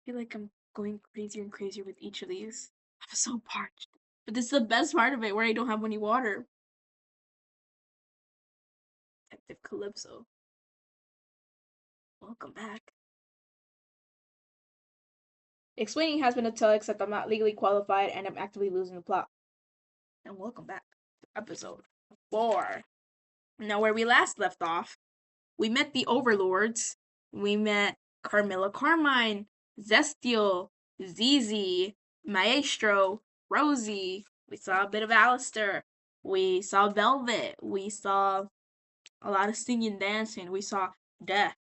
feel like I'm going crazier and crazier with each of these. I'm so parched. But this is the best part of it, where I don't have any water. Detective Calypso. Welcome back. Explaining Hazbin Hotel, except I'm not legally qualified and I'm actively losing the plot. And welcome back to episode 4. Now, where we last left off, we met the overlords. We met Carmilla Carmine, Zestiel, Zizi, Maestro, Rosie. We saw a bit of Alistair. We saw Velvet. We saw a lot of singing and dancing. We saw Death.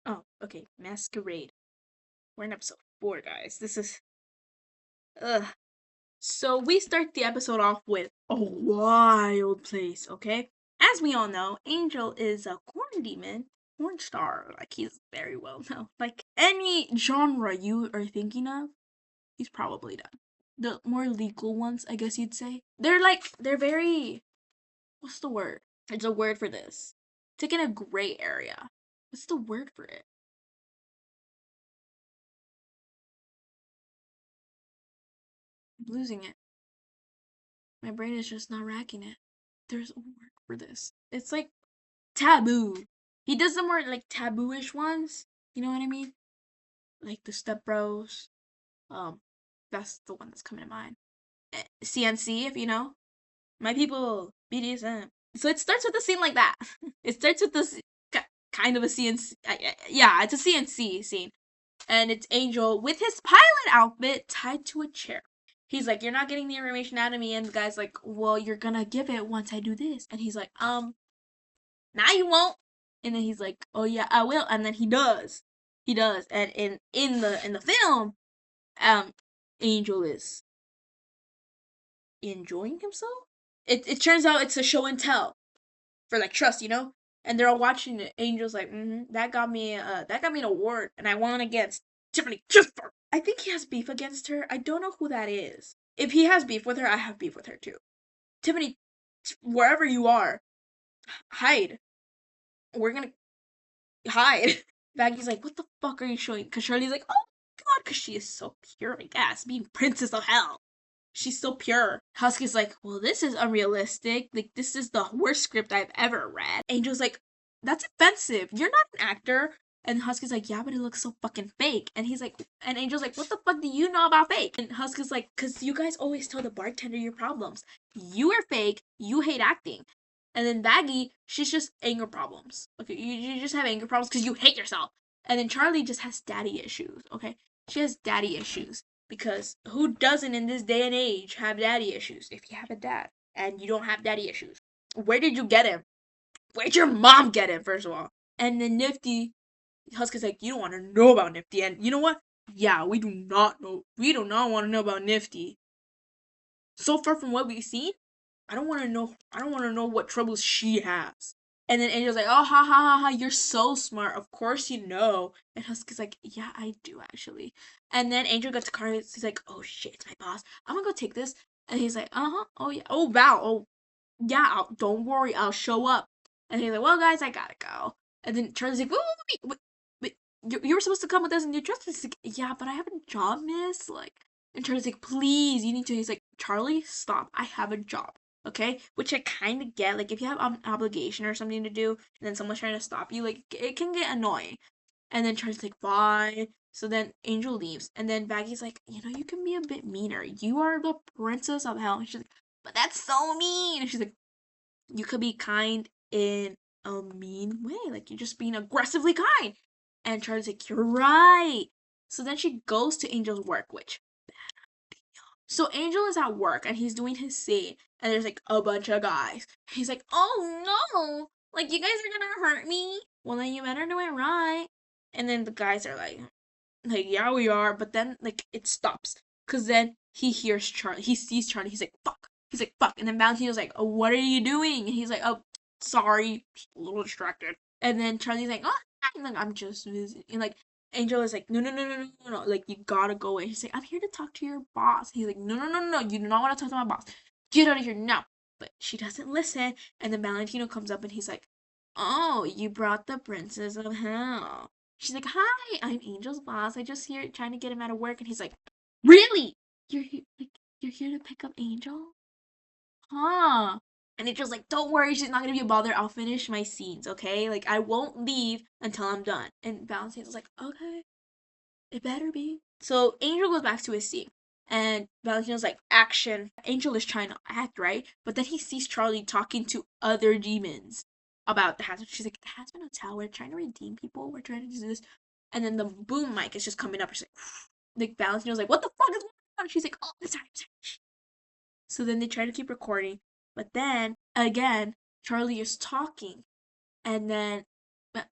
Oh, okay, Masquerade. We're in episode 4, guys. This is... Ugh. So we start the episode off with a wild place, okay? As we all know, Angel is a corn demon, porn star. Like, he's very well known. Like, any genre you are thinking of, he's probably done. The more legal ones, I guess you'd say. They're very... What's the word? There's a word for this. It's like in a gray area. What's the word for it? I'm losing it. My brain is just not racking it. There's a word for this. It's like taboo. He does the more like taboo-ish ones. You know what I mean? Like the Step Bros. That's the one that's coming to mind. CNC, if you know. My people, BDSM. So it starts with a scene like that. It starts with this kind of a CNC. Yeah, it's a CNC scene. And it's Angel with his pilot outfit tied to a chair. He's like, "You're not getting the information out of me." And the guy's like, "Well, you're gonna give it once I do this." And he's like, now you won't." And then he's like, "Oh yeah, I will." And then he does. He does. And in the film, Angel is enjoying himself. It turns out it's a show and tell for like trust, you know? And they're all watching it. Angel's like, that got me an award, and I won against Tiffany Chisper. I think he has beef against her. I don't know who that is. If he has beef with her, I have beef with her too. Tiffany, wherever you are, hide. We're gonna hide. Maggie's like, "What the fuck are you showing?" Because Charlie's like, "Oh god," because she is so pure, I guess, being princess of hell. She's so pure. Husky's like, "Well, this is unrealistic. Like, this is the worst script I've ever read." Angel's like, "That's offensive. You're not an actor." And Husky's like, "Yeah, but it looks so fucking fake." And he's like, and Angel's like, "What the fuck do you know about fake?" And Husky's like, "Cause you guys always tell the bartender your problems. You are fake. You hate acting." And then Baggy, she's just anger problems. Okay, you just have anger problems because you hate yourself. And then Charlie just has daddy issues. Okay, she has daddy issues. Because who doesn't in this day and age have daddy issues? If you have a dad and you don't have daddy issues, where did you get him? Where'd your mom get him, first of all? And then Nifty, Husky's like, "You don't want to know about Nifty." And you know what? Yeah, we do not know. We do not want to know about Nifty. So far from what we've seen, I don't want to know. I don't want to know what troubles she has. And then Angel's like, "Oh, ha ha ha ha, you're so smart. Of course you know." And Husky's like, "Yeah, I do actually." And then Angel gets a car. He's like, "Oh shit, it's my boss. I'm gonna go take this." And he's like, "Uh huh. Oh yeah. Oh Val. Oh yeah. Don't worry. I'll show up." And he's like, "Well, guys, I gotta go." And then Charlie's like, "Wait. You were supposed to come with us and you trust us." He's like, "Yeah, but I have a job, miss." Like, and Charlie's like, "Please, you need to." He's like, "Charlie, stop. I have a job." Okay, which I kind of get. Like, if you have an obligation or something to do, and then someone's trying to stop you, like, it can get annoying. And then Charlie's like, "Bye." So then Angel leaves, and then Baggy's like, "You can be a bit meaner. You are the princess of hell." And she's like, "But that's so mean." And she's like, "You could be kind in a mean way. Like, you're just being aggressively kind." And Charlie's like, "You're right." So then she goes to Angel's work, which... So Angel is at work and he's doing his scene, and there's like a bunch of guys. He's like, "Oh no! Like, you guys are gonna hurt me? Well, then you better do it right." And then the guys are like, "Yeah, we are." But then like it stops, cause then he hears Charlie. He sees Charlie. He's like, "Fuck." He's like, "Fuck." And then Valentino's like, "Oh, what are you doing?" And he's like, "Oh, sorry, just a little distracted." And then Charlie's like, "Oh, like, I'm just busy." And like Angel is like, "No, no, no, no, no, no, no. Like, you gotta go away." He's like, "I'm here to talk to your boss." He's like, "No, no, no, no, no. You do not want to talk to my boss. Get out of here now." But she doesn't listen. And then Valentino comes up and he's like, "Oh, you brought the princess of hell." She's like, "Hi, I'm Angel's boss. I just here trying to get him out of work." And he's like, "Really? You're here, like you're here to pick up Angel? Huh?" And Angel's like, "Don't worry, she's not gonna be a bother. I'll finish my scenes, okay? Like I won't leave until I'm done." And Valentine's like, "Okay, it better be." So Angel goes back to his scene. And Valentino's like, "Action." Angel is trying to act, right? But then he sees Charlie talking to other demons about the Hazbin. She's like, "The Hazbin Hotel, we're trying to redeem people. We're trying to do this." And then the boom mic is just coming up. She's like Valentino's like, "What the fuck is going on?" She's like, "Oh, I'm sorry, I'm sorry." So then they try to keep recording. But then, again, Charlie is talking and then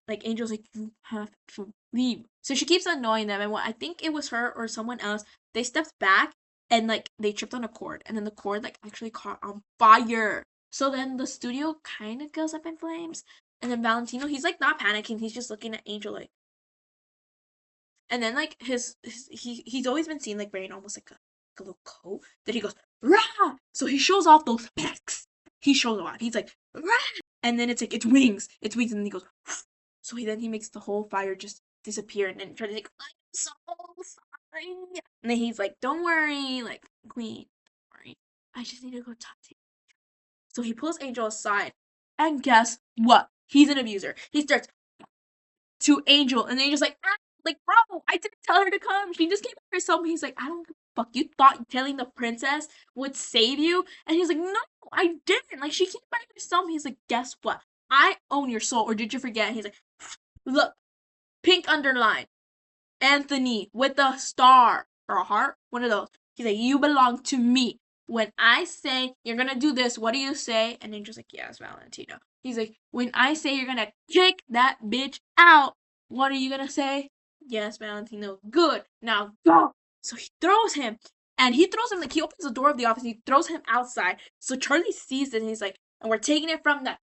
like Angel's like, "You have to leave." So she keeps annoying them, and what I think it was her or someone else, they stepped back and like they tripped on a cord, and then the cord like actually caught on fire. So then the studio kind of goes up in flames, and then Valentino, he's like not panicking, he's just looking at Angel like, and then like he's always been seen like wearing almost like a little coat that he goes rah. So he shows off those pecs. He shows them off. He's like rah, and then it's like it's wings, and then he goes. So he makes the whole fire just disappear, and then Charlie's like, "I'm so sorry," and then he's like, "Don't worry, like Queen, don't worry. I just need to go talk to you." So he pulls Angel aside, and guess what? He's an abuser. He starts to Angel, and Angel's like, ah, like, bro, I didn't tell her to come. She just came by herself. And he's like, I don't give a fuck. You thought telling the princess would save you? And he's like, no, I didn't. Like, she came by herself. He's like, guess what? I own your soul. Or did you forget? And he's like, look, pink underline. Anthony with a star or a heart, one of those. He's like, you belong to me. When I say you're gonna do this, what do you say? And Angel's like, yes, Valentino. He's like, when I say you're gonna kick that bitch out, what are you gonna say? Yes, Valentino. Good. Now go. So he throws him, and he throws him like he opens the door of the office. And he throws him outside. So Charlie sees it, and he's like, and we're taking it from that.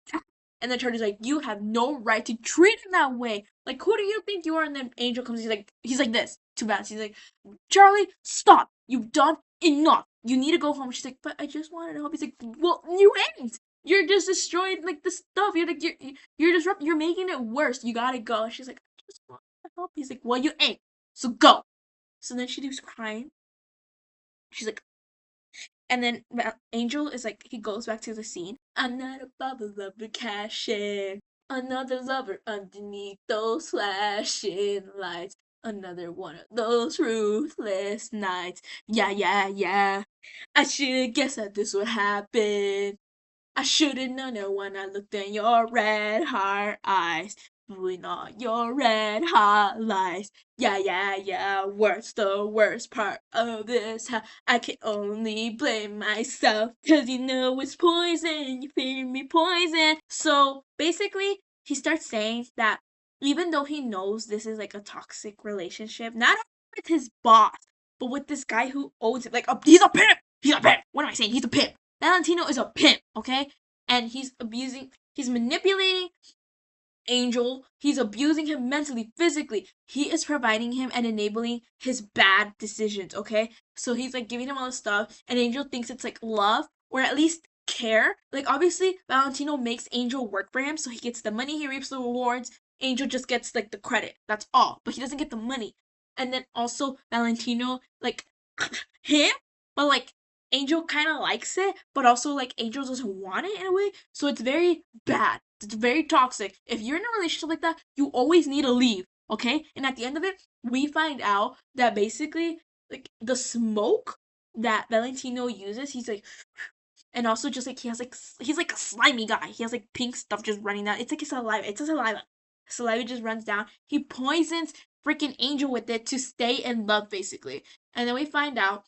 And then Charlie's like, you have no right to treat him that way. Like, who do you think you are? And then Angel comes, he's like this, too bad. He's like, Charlie, stop. You've done enough. You need to go home. She's like, but I just wanted to help. He's like, well, you ain't. You're just destroying like the stuff. You're like you're disrupting. You're making it worse. You gotta go. She's like, I just want to help. He's like, well, you ain't. So go. So then she keeps crying. She's like, and then Angel is like, he goes back to the scene. I'm not a bubble lover cashing. Another lover underneath those flashing lights. Another one of those ruthless nights. Yeah, yeah, yeah. I should guess that this would happen. I should've known it when I looked in your red heart eyes. Doing all your red hot lies. Yeah, yeah, yeah. What's the worst part of this? How I can only blame myself. Cause you know it's poison. You feed me poison. So basically, he starts saying that even though he knows this is like a toxic relationship, not only with his boss, but with this guy who owns it. Like, he's a pimp! He's a pimp! What am I saying? He's a pimp! Valentino is a pimp, okay? And he's manipulating Angel. He's abusing him mentally, physically. He is providing him and enabling his bad decisions, okay? So he's like giving him all this stuff, and Angel thinks it's like love, or at least care. Like, obviously, Valentino makes Angel work for him, so he gets the money, he reaps the rewards. Angel just gets like the credit. That's all. But he doesn't get the money. And then also, Valentino, like, him, but like, Angel kind of likes it, but also like Angel doesn't want it in a way. So it's very bad. It's very toxic. If you're in a relationship like that, you always need to leave, okay? And at the end of it, we find out that basically, like, the smoke that Valentino uses, he's like, and also just like he's like a slimy guy. He has like pink stuff just running down. It's like his saliva. It's a saliva. Saliva just runs down. He poisons freaking Angel with it to stay in love, basically. And then we find out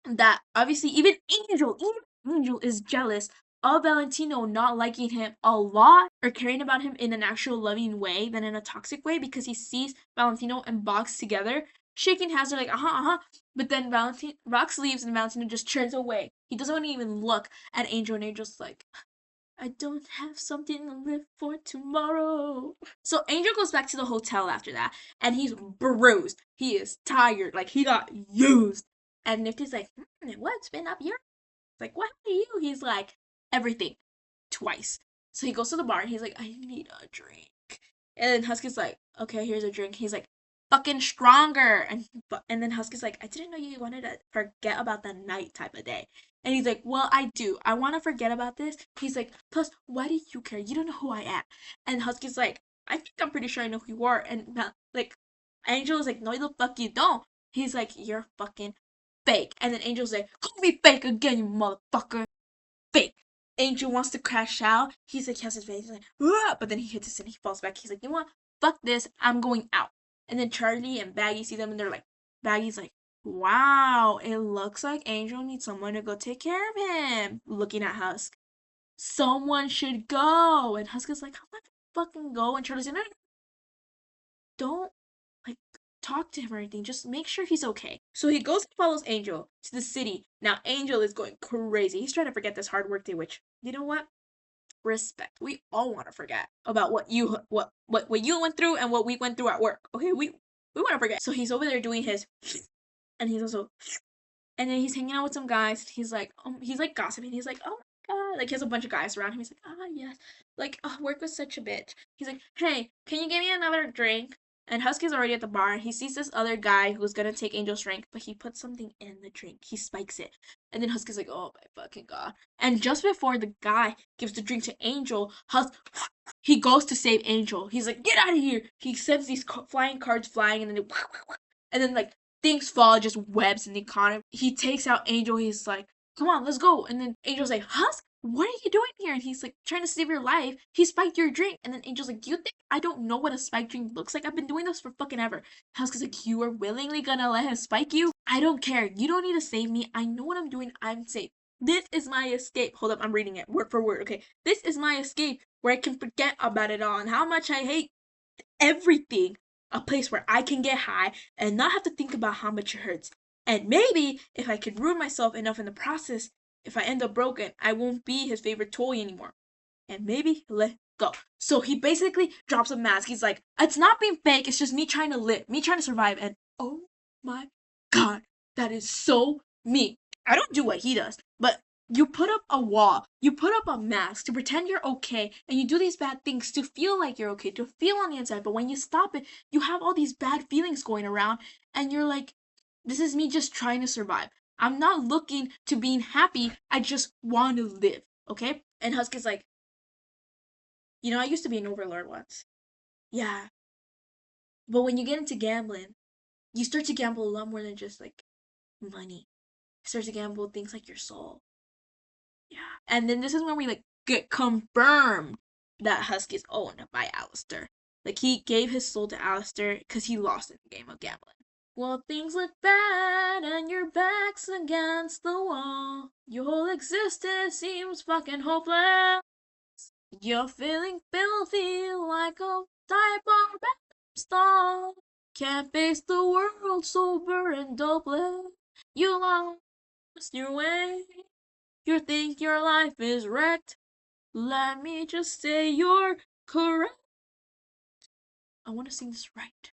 that obviously even Angel is jealous of Valentino not liking him a lot or caring about him in an actual loving way than in a toxic way because he sees Valentino and Box together, shaking hands. They're like, uh huh. But then Box leaves and Valentino just turns away. He doesn't want to even look at Angel, and Angel's like, I don't have something to live for tomorrow. So Angel goes back to the hotel after that, and he's bruised. He is tired, like he got used. And Nifty's like, what's been up your? Like, what are you? He's like, everything, twice. So he goes to the bar, and he's like, I need a drink. And then Husky's like, okay, here's a drink. He's like, fucking stronger. And then Husky's like, I didn't know you wanted to forget about the night type of day. And he's like, well, I do. I want to forget about this. He's like, plus, why do you care? You don't know who I am. And Husky's like, I think I'm pretty sure I know who you are. And like, Angel is like, no, the fuck you don't. He's like, you're fucking fake. And then Angel's like, call me fake again, you motherfucker. Fake. Angel wants to crash out. He's like, he has his face. He's like, ah! But then he hits us and he falls back. He's like, you know what? Fuck this. I'm going out. And then Charlie and Baggy see them and they're like, Baggy's like, wow, it looks like Angel needs someone to go take care of him. Looking at Husk. Someone should go. And Husk is like, I'm not gonna fucking go. And Charlie's like, no, no, don't like talk to him or anything. Just make sure he's okay. So he goes and follows Angel to the city. Now Angel is going crazy. He's trying to forget this hard work day, which you know what? Respect. We all want to forget about what you went through and what we went through at work. Okay, we want to forget. So he's over there doing his, and he's also, and then he's hanging out with some guys. He's like gossiping. He's like, oh my god, like he has a bunch of guys around him. He's like, ah yes, like work was such a bitch. He's like, hey, can you give me another drink? And Husky's already at the bar. He sees this other guy who's gonna take Angel's drink, but he puts something in the drink. He spikes it. And then Husky's like, oh my fucking god. And just before the guy gives the drink to Angel, he goes to save Angel. He's like, get out of here. He sends these flying cards flying, and then like things fall, just webs in the economy. He takes out Angel. He's like, come on, let's go. And then Angel's like, Husk, what are you doing here? And he's like, trying to save your life. He spiked your drink. And then Angel's like, do you think I don't know what a spiked drink looks like? I've been doing this for fucking ever. Husk is like, you are willingly gonna let him spike you? I don't care. You don't need to save me. I know what I'm doing. I'm safe. This is my escape. Hold up, I'm reading it word for word. Okay, this is my escape where I can forget about it all and how much I hate everything. A place where I can get high and not have to think about how much it hurts. And maybe if I can ruin myself enough in the process, if I end up broken, I won't be his favorite toy anymore. And maybe let go. So he basically drops a mask. He's like, it's not being fake, it's just me trying to live, me trying to survive. And oh my god, that is so me. I don't do what he does, but you put up a wall, you put up a mask to pretend you're okay, and you do these bad things to feel like you're okay, to feel on the inside. But when you stop it, you have all these bad feelings going around, and you're like, this is me just trying to survive. I'm not looking to being happy, I just want to live, okay? And Husky's like, you know, I used to be an overlord once. Yeah. But when you get into gambling, you start to gamble a lot more than just like money. You start to gamble things like your soul. Yeah. And then this is when we like get confirmed that Husky's owned by Alistair. Like he gave his soul to Alistair because he lost in the game of gambling. Well, things look bad and your back's against the wall. Your whole existence seems fucking hopeless. You're feeling filthy like a diaper stall. Can't face the world sober and dopeless. You lost your way. You think your life is wrecked. Let me just say you're correct. I want to sing this right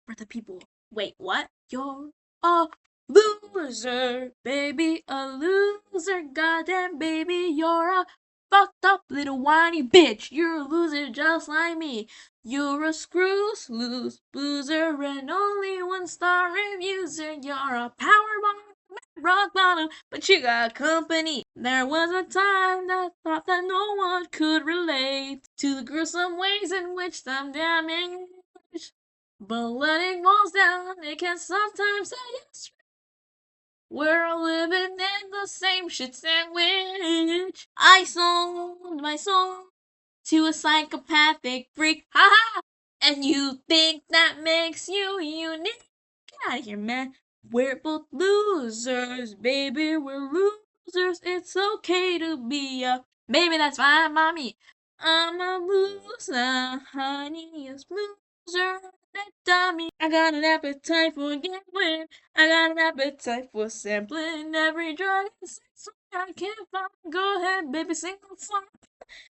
for the people. Wait, what? You're a loser, baby, a loser. Goddamn, baby, you're a fucked up little whiny bitch. You're a loser just like me. You're a screws loose loser and only 1-star reviewer. You're a power bomb, rock bottom, but you got company. There was a time that thought that no one could relate to the gruesome ways in which them damage. But when it goes down, it can sometimes say yes. We're living in the same shit sandwich. I sold my soul to a psychopathic freak. Ha ha! And you think that makes you unique? Get out of here, man. We're both losers, baby. We're losers. It's okay to be a baby. That's fine by me. I'm a loser, honey, a loser. Dummy. I got an appetite for gambling. I got an appetite for sampling every drug and sex I can't find. Go ahead, baby, sing the song.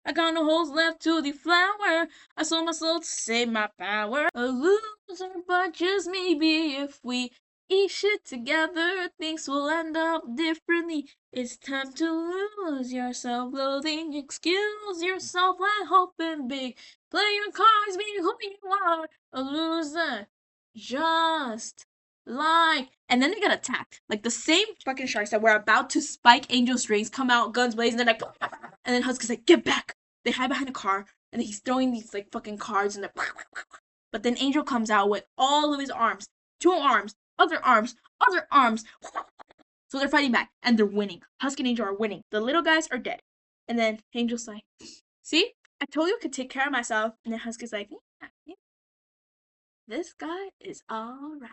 I got no holes left to deflower. I sold my soul to save my power. A loser, but just maybe if we eat shit together, things will end up differently. It's time to lose your self-loathing. Excuse yourself and hoping big. Play your cards, be who you are, a loser. Just like. And then they get attacked. Like the same fucking sharks that were about to spike Angel's rings come out, guns blazing, and they're like, and then Husky's like, get back. They hide behind a car, and then he's throwing these like fucking cards, and they're. But then Angel comes out with all of his arms, two arms, other arms, other arms. So they're fighting back, and they're winning. Husky and Angel are winning. The little guys are dead. And then Angel's like, see? I told you I could take care of myself. And then Husky's like, yeah, this guy is alright.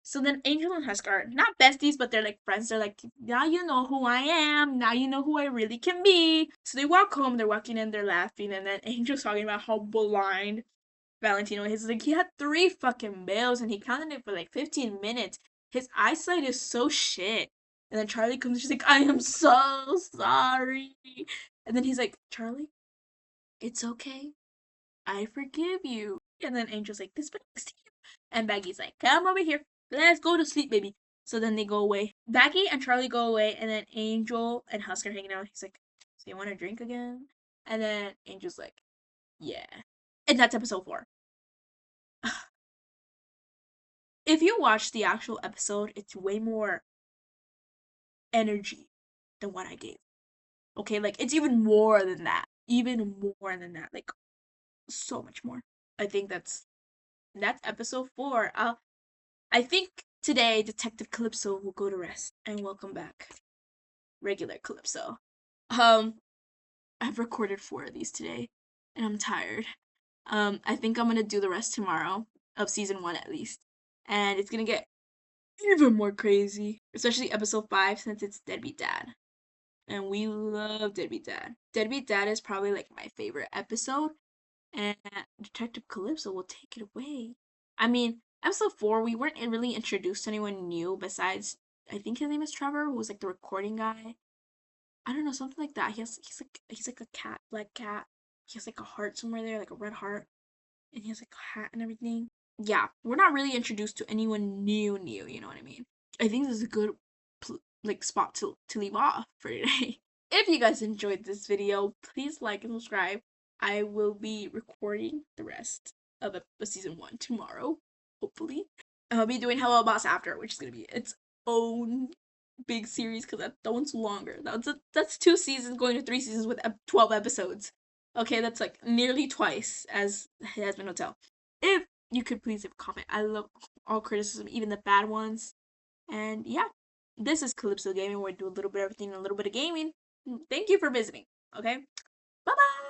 So then Angel and Husky are not besties, but they're like friends. They're like, now you know who I am. Now you know who I really can be. So they walk home. They're walking in. They're laughing. And then Angel's talking about how blind Valentino is. Like, he had 3 fucking bills and he counted it for like 15 minutes. His eyesight is so shit. And then Charlie comes. She's like, I am so sorry. And then he's like, Charlie, it's okay. I forgive you. And then Angel's like, this belongs to you. And Baggy's like, come over here. Let's go to sleep, baby. So then they go away. Baggy and Charlie go away, and then Angel and Husker are hanging out. He's like, so you want to drink again? And then Angel's like, yeah. And that's episode 4. If you watch the actual episode, it's way more energy than what I gave. Okay, like it's even more than that. Even more than that. Like so much more. I think that's episode 4. I think today Detective Calypso will go to rest and welcome back regular Calypso. I've recorded 4 of these today and I'm tired. I think I'm gonna do the rest tomorrow of season 1 at least. And it's gonna get even more crazy, especially episode 5 since it's Deadbeat Dad. And we love Deadbeat Dad. Deadbeat Dad is probably like my favorite episode, and Detective Calypso will take it away. I mean, episode 4, we weren't really introduced to anyone new besides, I think his name is Trevor, who was like the recording guy. I don't know, something like that. He's like a cat, black cat. He has like a heart somewhere there, like a red heart, and he has like a hat and everything. Yeah, we're not really introduced to anyone new, you know what I mean? I think this is a good like spot to leave off for today. If you guys enjoyed this video, please like and subscribe. I will be recording the rest of season 1 tomorrow, hopefully. I'll be doing Hello Boss after, which is gonna be its own big series because that one's longer. That's 2 seasons going to 3 seasons with 12 episodes. Okay, that's like nearly twice as Hazbin Hotel. If you could please leave a comment. I love all criticism, even the bad ones. And yeah, this is Calypso Gaming, where we do a little bit of everything and a little bit of gaming. Thank you for visiting. Okay, bye bye.